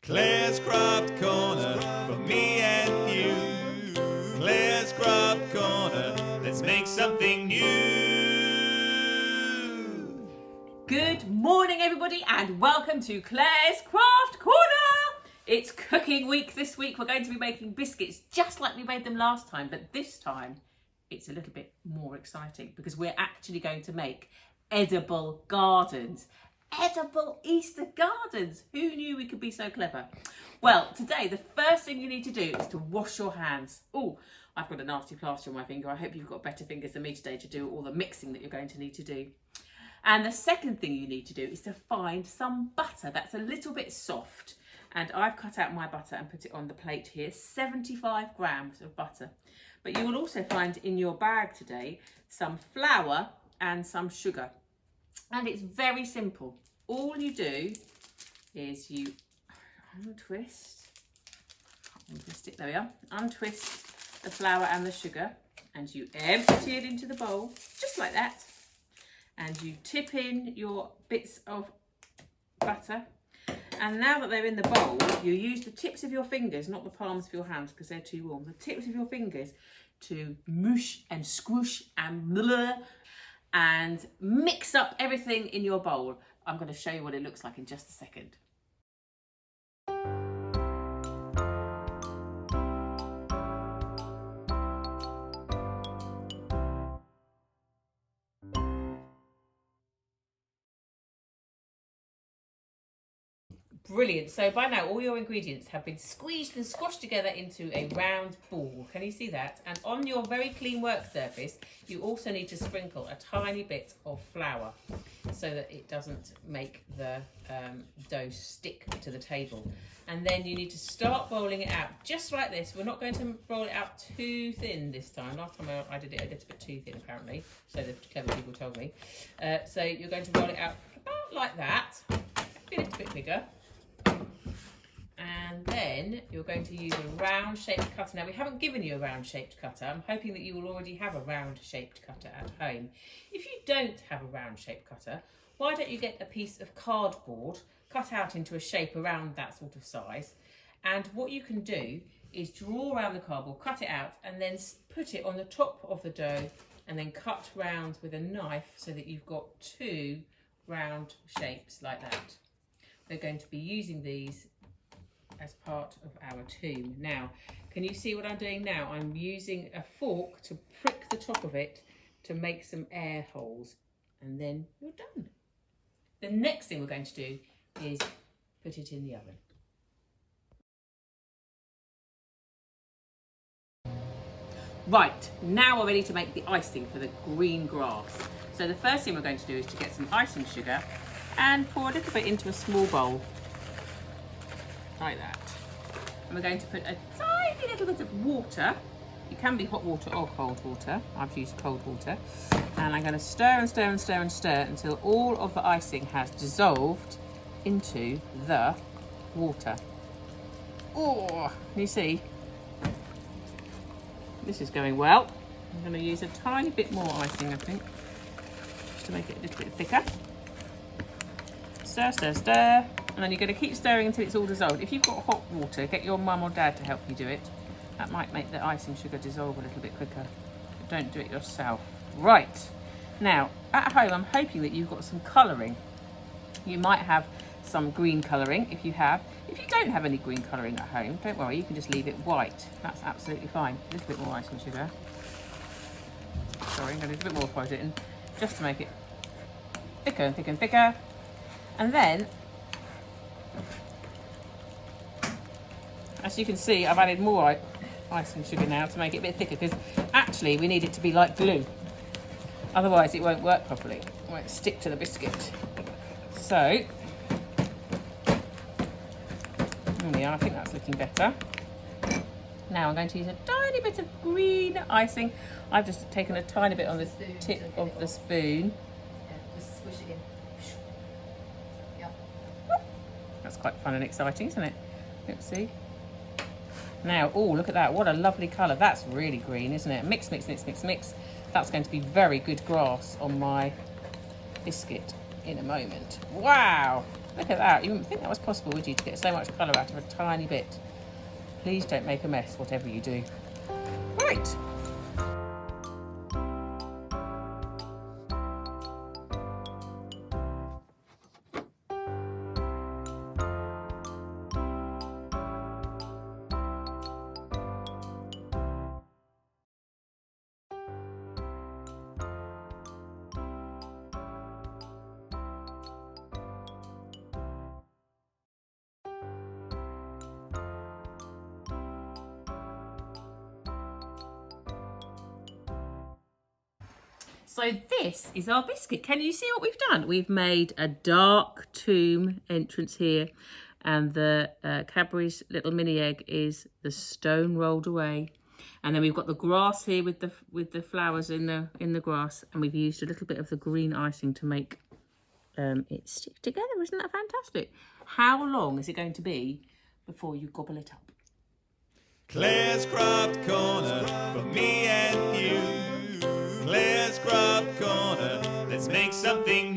Clare's Craft Corner for me and you. Clare's Craft Corner, let's make something new. Good morning everybody and welcome to Clare's Craft Corner. It's cooking week this week. We're going to be making biscuits just like we made them last time, but this time it's a little bit more exciting because we're actually going to make edible gardens. Edible Easter gardens. Who knew we could be so clever? Well, today the first thing you need to do is to wash your hands. Oh, I've got a nasty plaster on my finger. I hope you've got better fingers than me today to do all the mixing that you're going to need to do. And the second thing you need to do is to find some butter that's a little bit soft. And I've cut out my butter and put it on the plate here, 75 grams of butter. But you will also find in your bag today some flour and some sugar. And it's very simple. All you do is you untwist it, there we are, untwist the flour and the sugar and you empty it into the bowl, just like that. And you tip in your bits of butter. And now that they're in the bowl, you use the tips of your fingers, not the palms of your hands because they're too warm, the tips of your fingers to moosh and squish and blah, and mix up everything in your bowl. I'm going to show you what it looks like in just a second. Brilliant. So by now all your ingredients have been squeezed and squashed together into a round ball. Can you see that? And on your very clean work surface, you also need to sprinkle a tiny bit of flour so that it doesn't make the dough stick to the table. And then you need to start rolling it out just like this. We're not going to roll it out too thin this time. Last time I did it a little bit too thin apparently, so the clever people told me. So you're going to roll it out about like that, a little bit bigger. And then you're going to use a round shaped cutter. Now we haven't given you a round shaped cutter. I'm hoping that you will already have a round shaped cutter at home. If you don't have a round shaped cutter, why don't you get a piece of cardboard cut out into a shape around that sort of size. And what you can do is draw around the cardboard, cut it out and then put it on the top of the dough and then cut round with a knife so that you've got two round shapes like that. We're going to be using these as part of our tomb. Now, can you see what I'm doing now? I'm using a fork to prick the top of it to make some air holes, and then you're done. The next thing we're going to do is put it in the oven. Right, now we're ready to make the icing for the green grass. So the first thing we're going to do is to get some icing sugar and pour a little bit into a small bowl, like that. And we're going to put a tiny little bit of water. It can be hot water or cold water. I've used cold water. And I'm going to stir and stir and stir and stir until all of the icing has dissolved into the water. Oh, can you see? This is going well. I'm going to use a tiny bit more icing, I think, just to make it a little bit thicker. Stir, stir, stir, and then you're going to keep stirring until it's all dissolved. If you've got hot water, get your mum or dad to help you do it. That might make the icing sugar dissolve a little bit quicker. But don't do it yourself. Right, now at home I'm hoping that you've got some colouring. You might have some green colouring if you have. If you don't have any green colouring at home, don't worry, you can just leave it white. That's absolutely fine. A little bit more icing sugar. Sorry, I'm going to do a bit more before I do it in, just to make it thicker and thicker and thicker. And then, as you can see, I've added more icing sugar now to make it a bit thicker because actually we need it to be like glue. Otherwise it won't work properly. It won't stick to the biscuit. So, yeah, I think that's looking better. Now I'm going to use a tiny bit of green icing. I've just taken a tiny bit on the tip of the spoon. That's quite fun and exciting, isn't it? Let's see. Now, oh, look at that. What a lovely colour. That's really green, isn't it? Mix, mix, mix, mix, mix. That's going to be very good grass on my biscuit in a moment. Wow. Look at that. You wouldn't think that was possible, would you, to get so much colour out of a tiny bit? Please don't make a mess, whatever you do. Right. So this is our biscuit. Can you see what we've done? We've made a dark tomb entrance here, and the Cadbury's little mini egg is the stone rolled away. And then we've got the grass here with the flowers in the grass, and we've used a little bit of the green icing to make it stick together. Isn't that fantastic? How long is it going to be before you gobble it up? Clare's Craft Corner for me and you. Clare's Craft Corner, let's make something